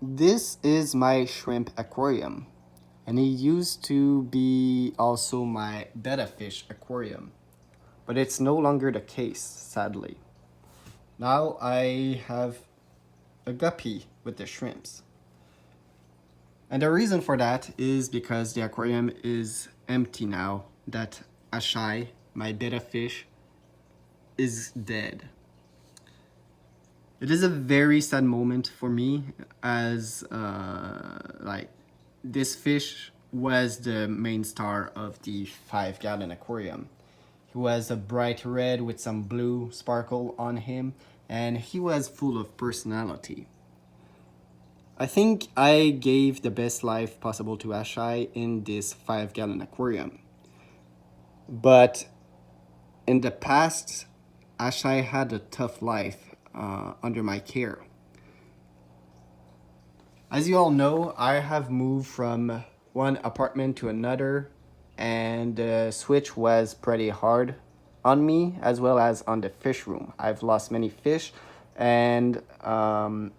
This is my shrimp aquarium, and it used to be also my betta fish aquarium, but it's no longer the case, sadly. Now I have a guppy with the shrimps. And the reason for that is because the aquarium is empty now that Ashaï, my betta fish, is dead. It is a very sad moment for me as this fish was the main star of the 5-gallon aquarium. He was a bright red with some blue sparkle on him, and he was full of personality. I think I gave the best life possible to Ashaï in this 5-gallon aquarium. But in the past, Ashaï had a tough life under my care. As you all know, I have moved from one apartment to another, and the switch was pretty hard on me as well as on the fish room. I've lost many fish, and I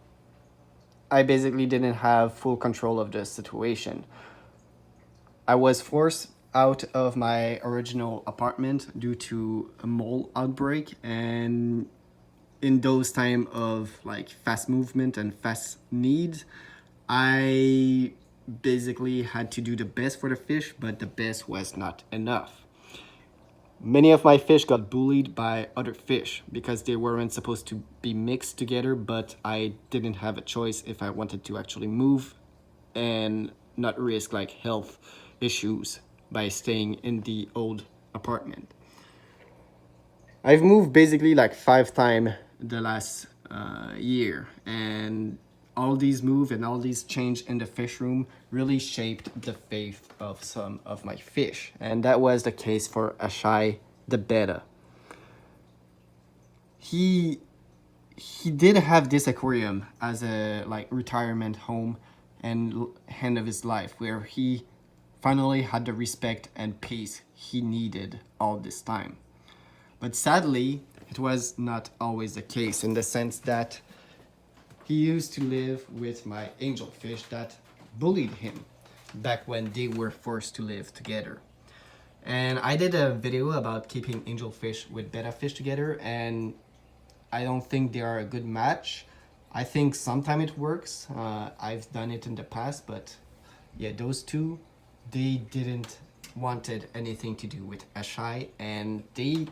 basically didn't have full control of the situation. I was forced out of my original apartment due to a mole outbreak, and in those time of like fast movement and fast needs, I basically had to do the best for the fish, but the best was not enough. Many of my fish got bullied by other fish because they weren't supposed to be mixed together, but I didn't have a choice if I wanted to actually move and not risk like health issues by staying in the old apartment. I've moved basically like 5 times the last year, and all these move and all these change in the fish room really shaped the fate of some of my fish, and that was the case for Ashaï the betta. He did have this aquarium as a like retirement home and end of his life, where he finally had the respect and peace he needed all this time. But sadly, it was not always the case, in the sense that he used to live with my angelfish that bullied him back when they were forced to live together. And I did a video about keeping angelfish with betta fish together, and I don't think they are a good match. I think sometimes it works. I've done it in the past, but yeah, those two, they didn't wanted anything to do with Ashaï, and they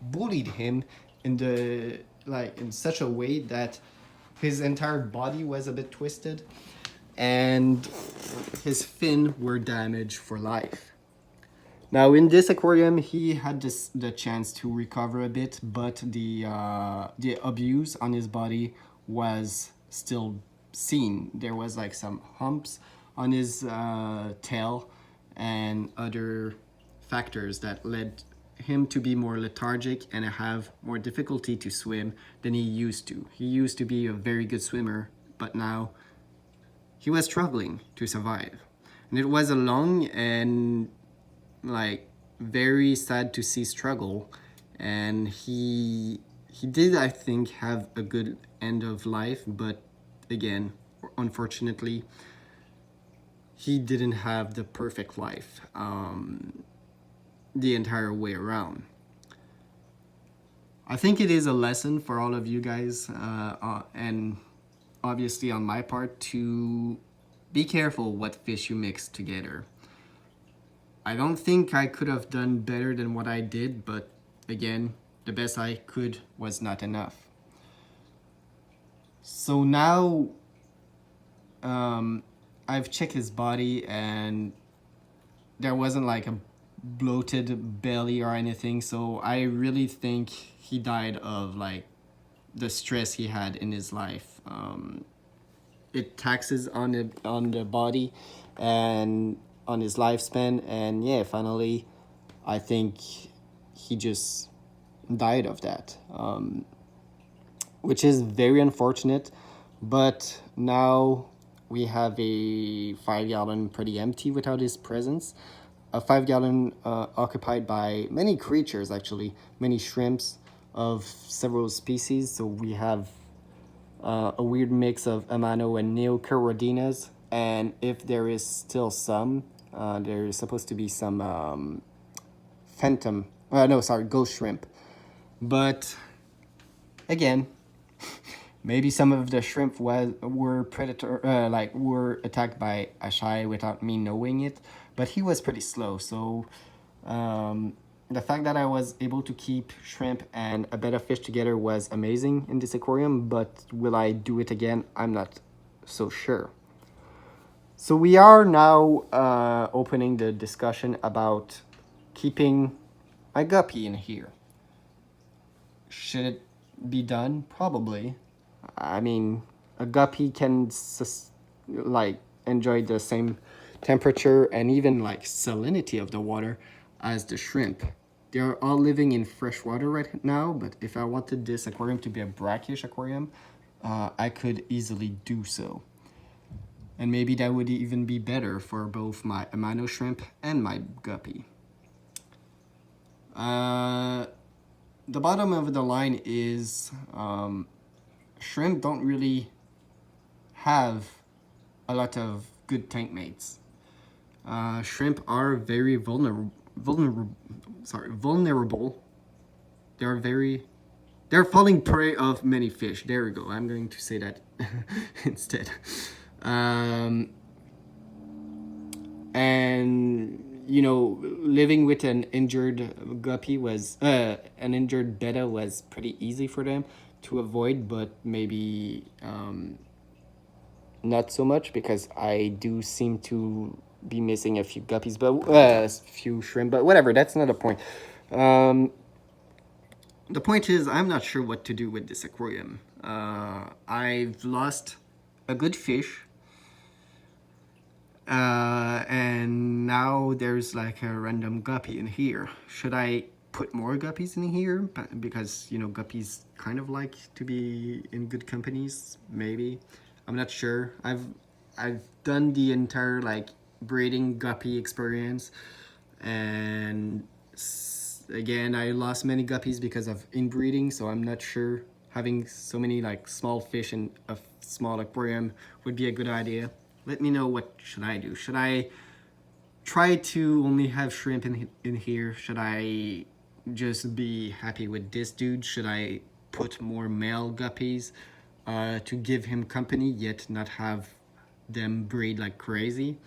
bullied him in the in such a way that his entire body was a bit twisted and his fin were damaged for life. Now in this aquarium, he had the chance to recover a bit, but the abuse on his body was still seen. There was like some humps on his tail and other factors that led him to be more lethargic and have more difficulty to swim than he used to. He used to be a very good swimmer, but now he was struggling to survive. And it was a long and like very sad to see struggle, and he did, I think, have a good end of life, but again, unfortunately, he didn't have the perfect life the entire way around. I think it is a lesson for all of you guys, and obviously on my part, to be careful what fish you mix together. I don't think I could have done better than what I did, but again, the best I could was not enough. So now I've checked his body, and there wasn't like a bloated belly or anything, so I really think he died of like the stress he had in his life. It taxes on the body and on his lifespan, and yeah, finally I think he just died of that, which is very unfortunate. But now we have a 5-gallon pretty empty without his presence, a 5-gallon occupied by many creatures, actually many shrimps of several species. So we have a weird mix of amano and neocorodinas. And if there is still some, there is supposed to be some phantom, no, sorry, ghost shrimp. But again, maybe some of the shrimp were predator, were attacked by Ashaï without me knowing it. But he was pretty slow, so the fact that I was able to keep shrimp and a betta fish together was amazing in this aquarium. But will I do it again? I'm not so sure. So we are now opening the discussion about keeping a guppy in here. Should it be done? Probably. I mean, a guppy can enjoy the same temperature and even like salinity of the water as the shrimp. They are all living in fresh water right now, but if I wanted this aquarium to be a brackish aquarium, I could easily do so. And maybe that would even be better for both my amano shrimp and my guppy. The bottom of the line is shrimp don't really have a lot of good tank mates. Shrimp are very vulnerable. They're falling prey of many fish. There we go. I'm going to say that instead. And you know, living with an injured guppy was an injured betta was pretty easy for them to avoid, but maybe not so much, because I do seem to be missing a few guppies, but a few shrimp, but whatever, that's not the point. The point is, I'm not sure what to do with this aquarium. I've lost a good fish, and now there's like a random guppy in here. Should I put more guppies in here? Because, you know, guppies kind of like to be in good companies, maybe. I'm not sure. I've done the entire like breeding guppy experience, and again, I lost many guppies because of inbreeding, so I'm not sure having so many like small fish in a small aquarium would be a good idea. Let me know, what should I do? Should I try to only have shrimp in here? Should I just be happy with this dude? Should I put more male guppies to give him company, yet not have them breed like crazy?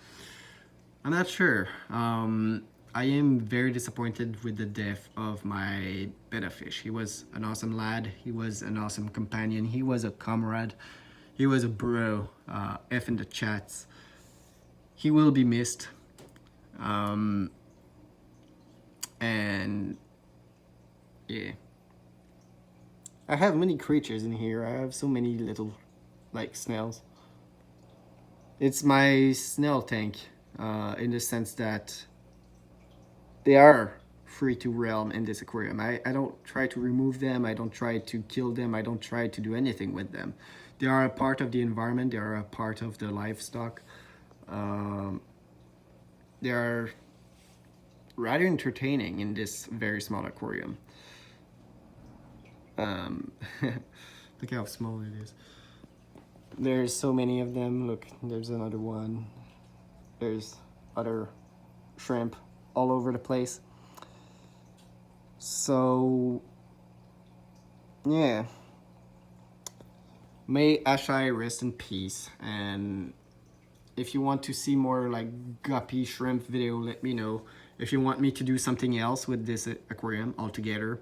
I'm not sure. I am very disappointed with the death of my betta fish. He was an awesome lad. He was an awesome companion. He was a comrade. He was a bro. F in the chats. He will be missed. And yeah. I have many creatures in here. I have so many little like snails. It's my snail tank, in the sense that they are free to roam in this aquarium. I don't try to remove them. I don't try to kill them. I don't try to do anything with them. They are a part of the environment. They are a part of the livestock. They are rather entertaining in this very small aquarium. Look how small it is. There's so many of them. Look, there's another one. There's other shrimp all over the place. So yeah, may Ashaï rest in peace. And if you want to see more like guppy shrimp video, let me know. If you want me to do something else with this aquarium altogether,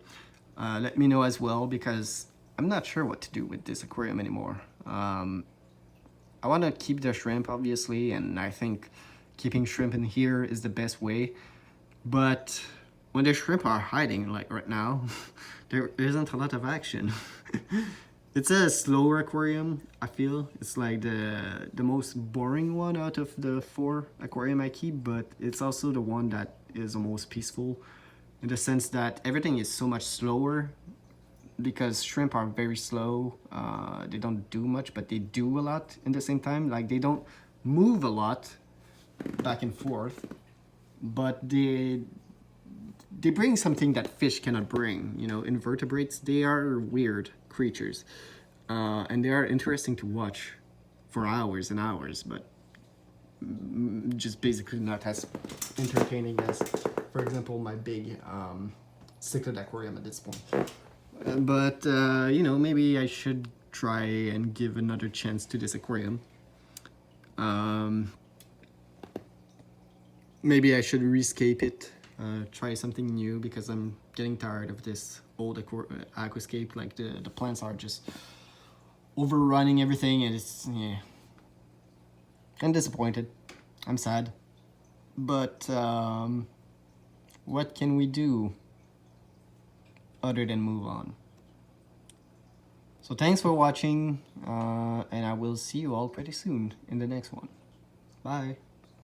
let me know as well, because I'm not sure what to do with this aquarium anymore. I want to keep the shrimp, obviously, and I think keeping shrimp in here is the best way. But when the shrimp are hiding, like right now, there isn't a lot of action. It's a slower aquarium, I feel. It's like the most boring one out of the 4 aquarium I keep, but it's also the one that is the most peaceful, in the sense that everything is so much slower, because shrimp are very slow. They don't do much, but they do a lot in the same time. Like, they don't move a lot back and forth, but they bring something that fish cannot bring. You know, invertebrates, they are weird creatures. and they are interesting to watch for hours and hours, but just basically not as entertaining as, for example, my big cichlid aquarium at this point. But you know, maybe I should try and give another chance to this aquarium. Maybe I should rescape it, try something new, because I'm getting tired of this old aquascape. Like the plants are just overrunning everything, and it's, yeah. I'm disappointed. I'm sad. But what can we do other than move on? So thanks for watching, and I will see you all pretty soon in the next one. Bye.